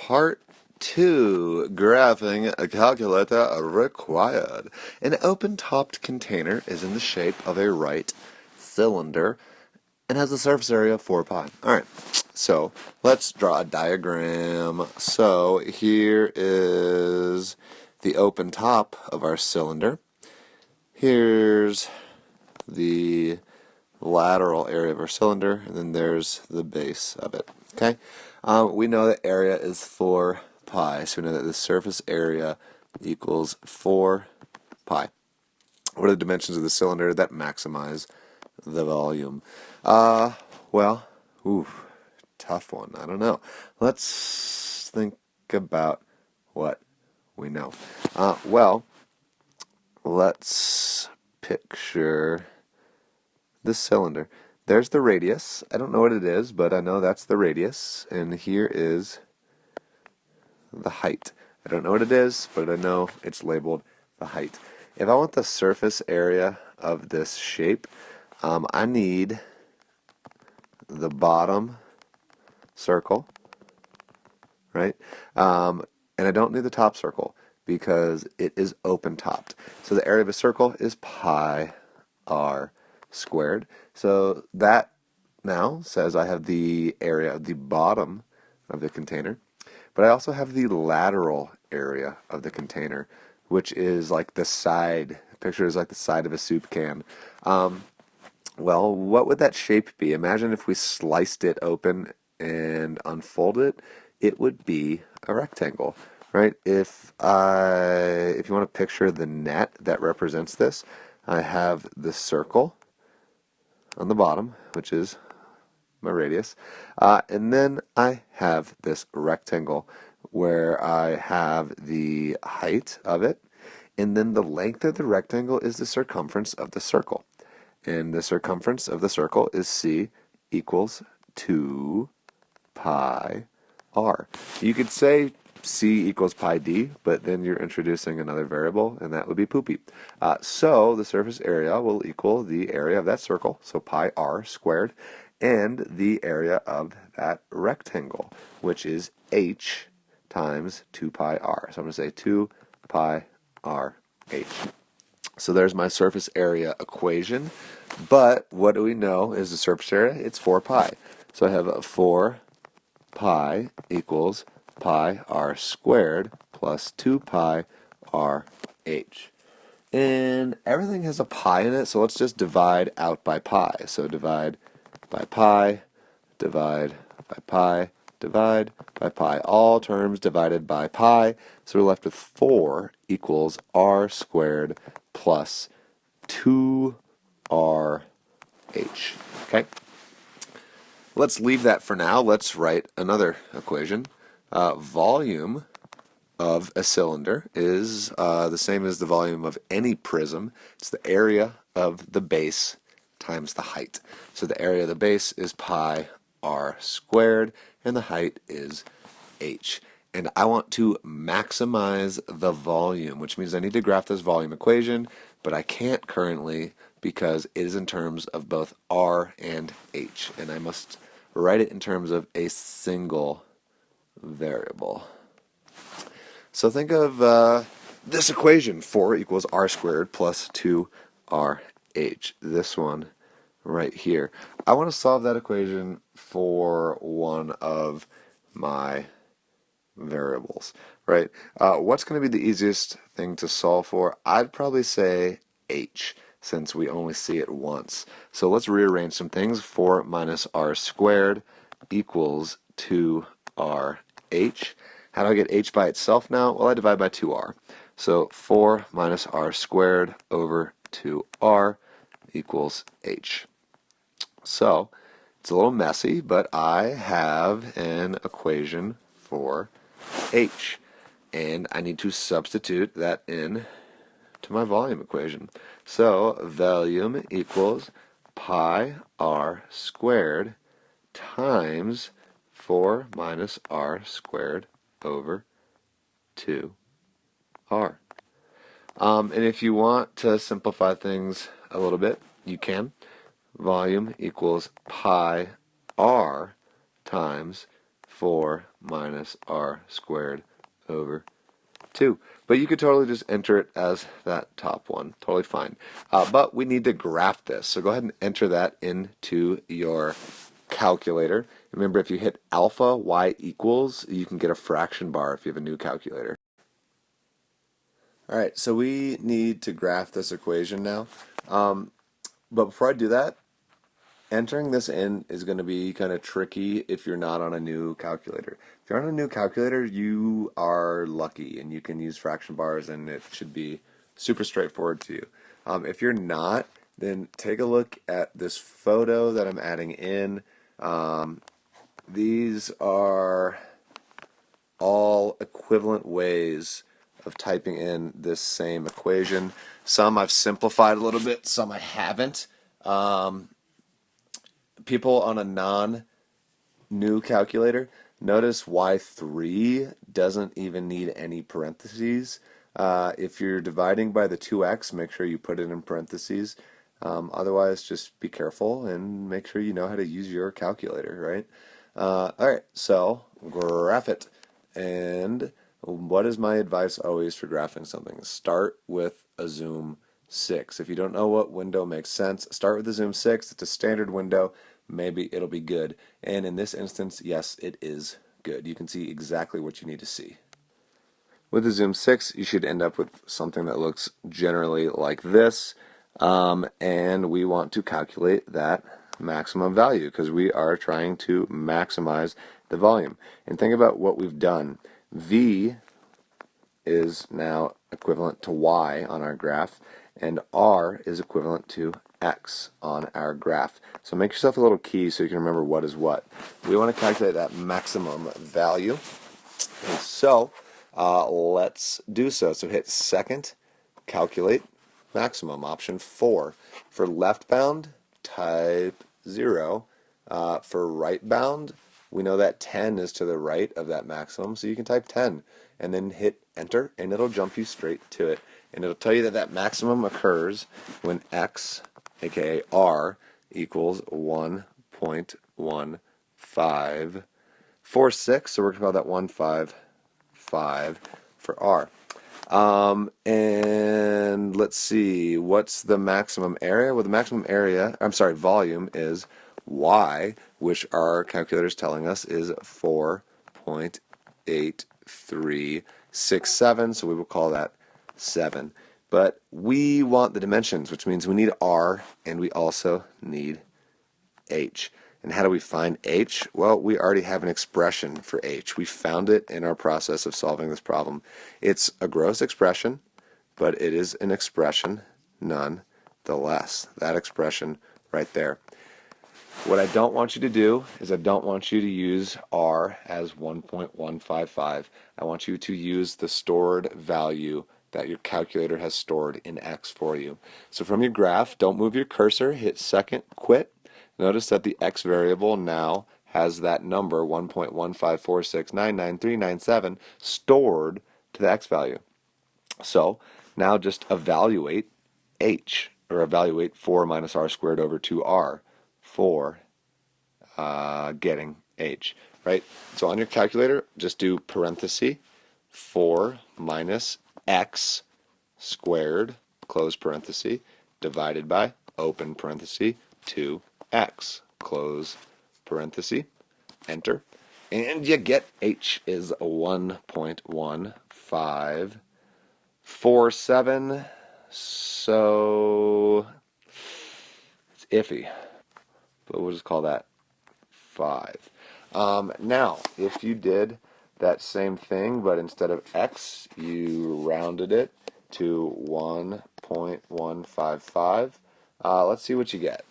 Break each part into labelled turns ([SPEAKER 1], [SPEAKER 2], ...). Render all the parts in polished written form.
[SPEAKER 1] Part 2, graphing a calculator required. An open-topped container is in the shape of a right cylinder and has a surface area of 4 pi. Alright, so let's draw a diagram. So here is the open top of our cylinder. Here's the lateral area of our cylinder, and then there's the base of it. Okay, we know that area is 4 pi, so we know that the surface area equals 4 pi. What are the dimensions of the cylinder that maximize the volume? Well, tough one. I don't know. Let's think about what we know. Well, let's picture this cylinder. There's the radius. I don't know what it is, but I know that's the radius. And here is the height. I don't know what it is, but I know it's labeled the height. If I want the surface area of this shape, I need the bottom circle, right? And I don't need the top circle because it is open-topped. So the area of a circle is pi r squared. So that now says I have the area of the bottom of the container, but I also have the lateral area of the container, which is like the side. Picture is like the side of a soup can. Well, what would that shape be? Imagine if we sliced it open and unfolded it, it would be a rectangle, right? If you want to picture the net that represents this, I have the circle on the bottom, which is my radius, and then I have this rectangle where I have the height of it, and then the length of the rectangle is the circumference of the circle, and the circumference of the circle is c equals 2 pi r. You could say c equals pi d, but then you're introducing another variable, and that would be poopy. So the surface area will equal the area of that circle, so pi r squared, and the area of that rectangle, which is h times 2 pi r. So I'm going to say 2 pi r h. So there's my surface area equation, but what do we know is the surface area? It's 4 pi. So I have 4 pi equals pi r squared plus 2 pi r h. And everything has a pi in it, so let's just divide out by pi. So divide by pi, divide by pi, divide by pi. All terms divided by pi. So we're left with 4 equals r squared plus 2rh. Okay? Let's leave that for now. Let's write another equation. Volume of a cylinder is the same as the volume of any prism. It's the area of the base times the height. So the area of the base is pi r squared, and the height is h. And I want to maximize the volume, which means I need to graph this volume equation, but I can't currently because it is in terms of both r and h, and I must write it in terms of a single variable. So think of this equation, 4 equals r squared plus 2rh, this one right here. I want to solve that equation for one of my variables, right? What's going to be the easiest thing to solve for? I'd probably say h, since we only see it once. So let's rearrange some things. 4 minus r squared equals 2rh. How do I get h by itself now? Well, I divide by 2r. So 4 minus r squared over 2r equals h. So it's a little messy, but I have an equation for h, and I need to substitute that in to my volume equation. So volume equals pi r squared times 4 minus r squared over 2r. And if you want to simplify things a little bit, you can. Volume equals pi r times 4 minus r squared over 2. But you could totally just enter it as that top one. Totally fine. But we need to graph this. So go ahead and enter that into your calculator. Remember, if you hit alpha y equals, you can get a fraction bar if you have a new calculator. All right, so we need to graph this equation now. But before I do that, entering this in is going to be kind of tricky if you're not on a new calculator. If you're on a new calculator, you are lucky and you can use fraction bars and it should be super straightforward to you. If you're not, then take a look at this photo that I'm adding in. These are all equivalent ways of typing in this same equation. Some I've simplified a little bit, some I haven't. People on a non-new calculator, notice Y3 doesn't even need any parentheses. If you're dividing by the 2x, make sure you put it in parentheses. Otherwise, just be careful and make sure you know how to use your calculator, right? Alright, so graph it. And what is my advice always for graphing something? Start with a zoom 6. If you don't know what window makes sense, start with the zoom 6. It's a standard window. Maybe it'll be good. And in this instance, yes, it is good. You can see exactly what you need to see. With the zoom 6, you should end up with something that looks generally like this. And we want to calculate that maximum value because we are trying to maximize the volume. And think about what we've done. V is now equivalent to y on our graph, and r is equivalent to x on our graph. So make yourself a little key so you can remember what is what. We want to calculate that maximum value. And so let's do so. So hit second, calculate maximum, option 4. For left bound, type 0. For right bound, we know that 10 is to the right of that maximum, so you can type 10 and then hit enter and it'll jump you straight to it. And it'll tell you that that maximum occurs when x, aka r, equals 1.1546. So we're going to call that 155 for r. And let's see, what's the maximum area? Well, the maximum area, volume is y, which our calculator is telling us is 4.8367, so we will call that 7. But we want the dimensions, which means we need r, and we also need h. And how do we find h? Well, we already have an expression for h. We found it in our process of solving this problem. It's a gross expression, but it is an expression nonetheless. That expression right there. What I don't want you to do is I don't want you to use r as 1.155. I want you to use the stored value that your calculator has stored in x for you. So from your graph, don't move your cursor, hit second, quit. Notice that the x variable now has that number 1.154699397 stored to the x value. So now just evaluate h, or evaluate 4 minus r squared over 2r for getting h, right? So on your calculator, just do parenthesis 4 minus x squared, close parenthesis, divided by, open parenthesis, 2x, close parenthesis, enter, and you get h is 1.1547, so it's iffy, but we'll just call that 5. Now, if you did that same thing, but instead of x, you rounded it to 1.155, let's see what you get.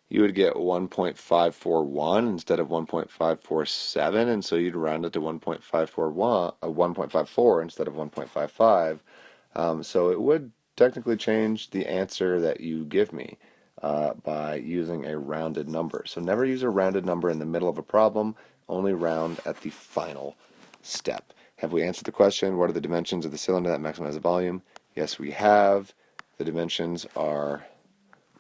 [SPEAKER 1] You would get 1.541 instead of 1.547, and so you'd round it to 1.54 instead of 1.55. So it would technically change the answer that you give me by using a rounded number. So never use a rounded number in the middle of a problem, only round at the final step. Have we answered the question, what are the dimensions of the cylinder that maximizes the volume? Yes, we have. The dimensions are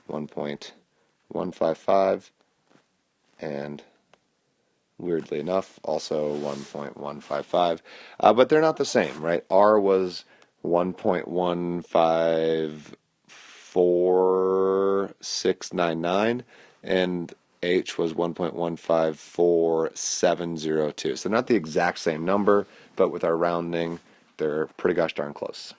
[SPEAKER 1] 1.155 and weirdly enough, also 1.155. But they're not the same, right? R was 1.154,699, and H was 1.154,702. So not the exact same number, but with our rounding, they're pretty gosh darn close.